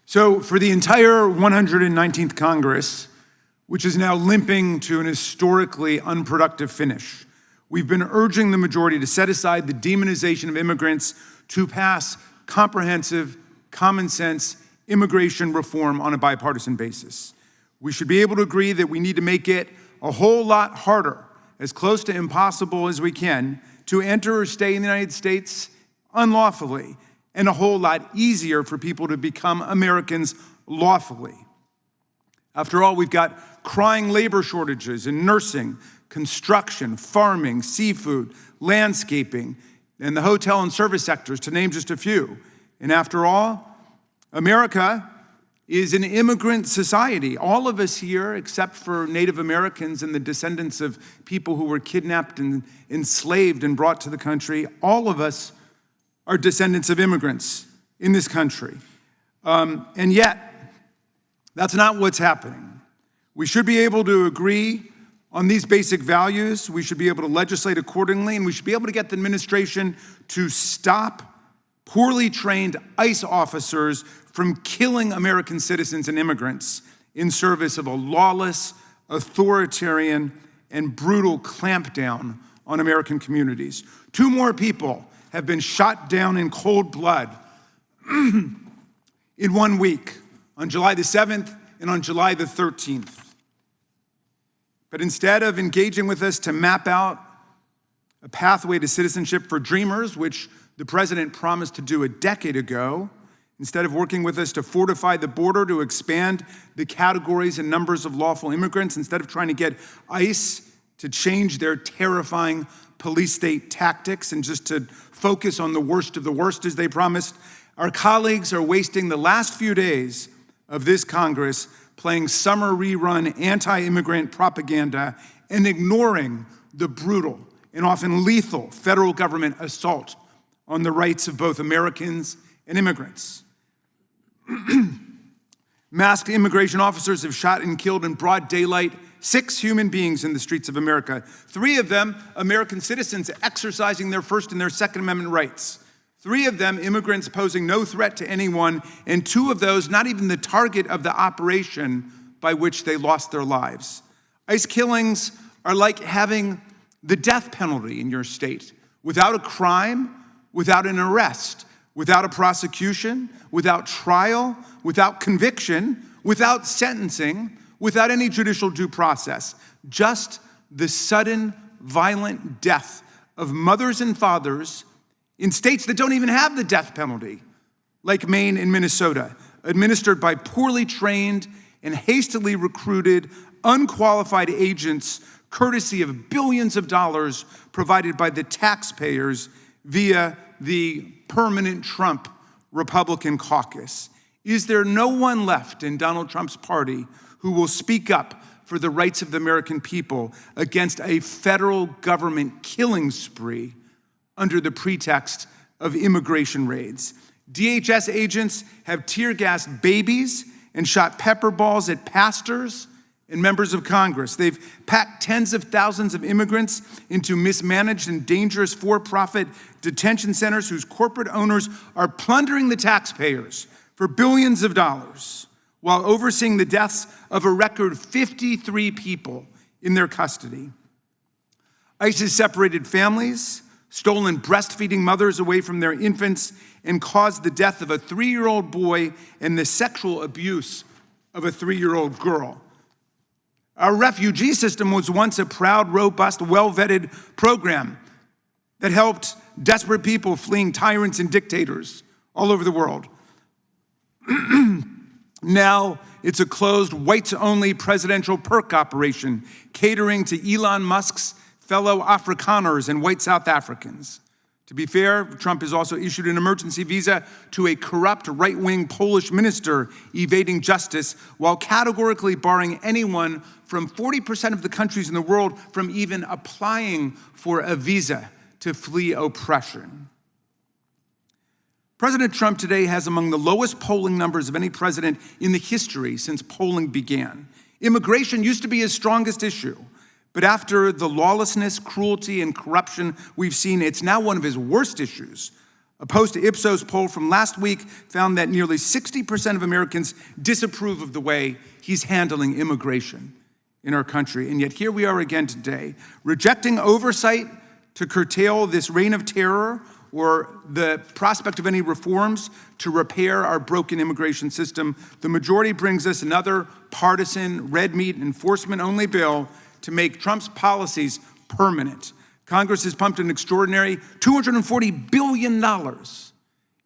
So for the entire 119th Congress, which is now limping to an historically unproductive finish, we've been urging the majority to set aside the demonization of immigrants to pass comprehensive, common sense immigration reform on a bipartisan basis. We should be able to agree that we need to make it a whole lot harder, as close to impossible as we can, to enter or stay in the United States unlawfully, and a whole lot easier for people to become Americans lawfully. After all, we've got crying labor shortages in nursing, construction, farming, seafood, landscaping, and the hotel and service sectors, to name just a few. And after all, America is an immigrant society. All of us here, except for Native Americans and the descendants of people who were kidnapped and enslaved and brought to the country, all of us are descendants of immigrants in this country. And yet, that's not what's happening. We should be able to agree on these basic values. We should be able to legislate accordingly, and we should be able to get the administration to stop poorly trained ICE officers from killing American citizens and immigrants in service of a lawless, authoritarian, and brutal clampdown on American communities. 2 more people have been shot down in cold blood in 1 week, on July the 7th and on July the 13th. But instead of engaging with us to map out a pathway to citizenship for dreamers, which the president promised to do a decade ago, instead of working with us to fortify the border, to expand the categories and numbers of lawful immigrants, instead of trying to get ICE to change their terrifying police state tactics and just to focus on the worst of the worst as they promised, our colleagues are wasting the last few days of this Congress playing summer rerun anti-immigrant propaganda and ignoring the brutal and often lethal federal government assault on the rights of both Americans and immigrants. Masked immigration officers have shot and killed in broad daylight 6 human beings in the streets of America. 3 of them, American citizens exercising their First and their Second Amendment rights. 3 of them, immigrants posing no threat to anyone, and 2 of those, not even the target of the operation by which they lost their lives. ICE killings are like having the death penalty in your state, without a crime, without an arrest, without a prosecution, without trial, without conviction, without sentencing, without any judicial due process. Just the sudden, violent death of mothers and fathers in states that don't even have the death penalty, like Maine and Minnesota, administered by poorly trained and hastily recruited, unqualified agents, courtesy of billions of dollars provided by the taxpayers via the permanent Trump Republican caucus. Is there no one left in Donald Trump's party who will speak up for the rights of the American people against a federal government killing spree under the pretext of immigration raids? DHS agents have tear-gassed babies and shot pepper balls at pastors and members of Congress. They've packed tens of thousands of immigrants into mismanaged and dangerous for-profit detention centers whose corporate owners are plundering the taxpayers for billions of dollars while overseeing the deaths of a record 53 people in their custody. ICE has separated families, stolen breastfeeding mothers away from their infants, and caused the death of a 3-year-old boy and the sexual abuse of a 3-year-old girl. Our refugee system was once a proud, robust, well-vetted program that helped desperate people fleeing tyrants and dictators all over the world. Now it's a closed, whites-only presidential perk operation catering to Elon Musk's fellow Afrikaners and white South Africans. To be fair, Trump has also issued an emergency visa to a corrupt right-wing Polish minister evading justice while categorically barring anyone from 40% of the countries in the world from even applying for a visa to flee oppression. President Trump today has among the lowest polling numbers of any president in the history since polling began. Immigration used to be his strongest issue, but after the lawlessness, cruelty, and corruption we've seen, it's now one of his worst issues. A post-Ipsos poll from last week found that nearly 60% of Americans disapprove of the way he's handling immigration in our country. And yet here we are again today, rejecting oversight to curtail this reign of terror or the prospect of any reforms to repair our broken immigration system. The majority brings us another partisan, red meat, enforcement-only bill to make Trump's policies permanent. Congress has pumped an extraordinary $240 billion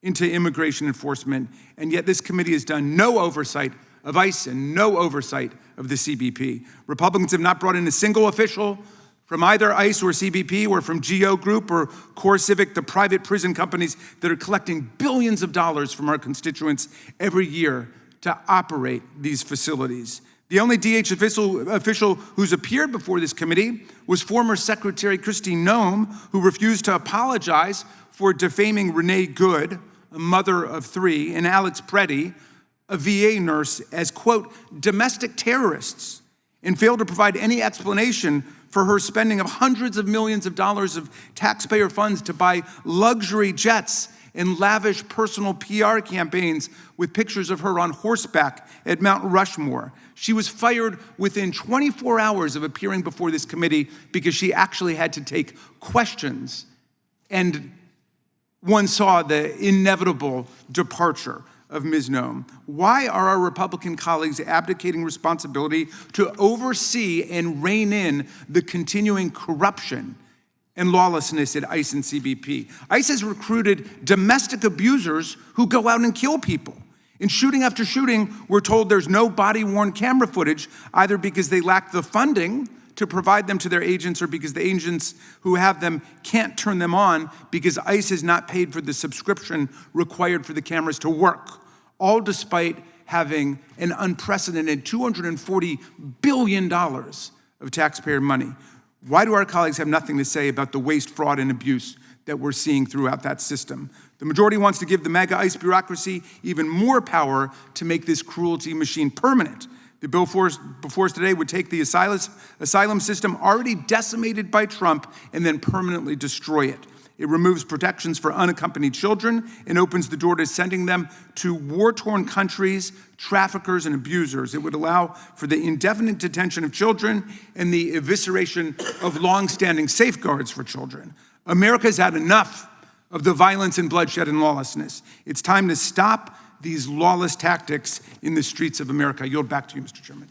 into immigration enforcement, and yet this committee has done no oversight of ICE and no oversight of the CBP. Republicans have not brought in a single official from either ICE or CBP or from GO Group or CoreCivic, the private prison companies that are collecting billions of dollars from our constituents every year to operate these facilities. The only DH official who's appeared before this committee was former Secretary Christine Noem, who refused to apologize for defaming Renee Good, a mother of three, and Alex Preddy, a VA nurse, as, quote, domestic terrorists, and failed to provide any explanation for her spending of hundreds of millions of dollars of taxpayer funds to buy luxury jets and lavish personal PR campaigns with pictures of her on horseback at Mount Rushmore. She was fired within 24 hours of appearing before this committee because she actually had to take questions. And one saw the inevitable departure of Ms. Noem. Why are our Republican colleagues abdicating responsibility to oversee and rein in the continuing corruption and lawlessness at ICE and CBP? ICE has recruited domestic abusers who go out and kill people. In shooting after shooting, we're told there's no body-worn camera footage, either because they lack the funding to provide them to their agents or because the agents who have them can't turn them on because ICE has not paid for the subscription required for the cameras to work, all despite having an unprecedented $240 billion of taxpayer money. Why do our colleagues have nothing to say about the waste, fraud, and abuse that we're seeing throughout that system? The majority wants to give the mega ICE bureaucracy even more power to make this cruelty machine permanent. The bill before us today would take the asylum system already decimated by Trump and then permanently destroy it. It removes protections for unaccompanied children and opens the door to sending them to war-torn countries, traffickers, and abusers. It would allow for the indefinite detention of children and the evisceration of long-standing safeguards for children. America's had enough of the violence and bloodshed and lawlessness. It's time to stop these lawless tactics in the streets of America. I yield back to you, Mr. Chairman.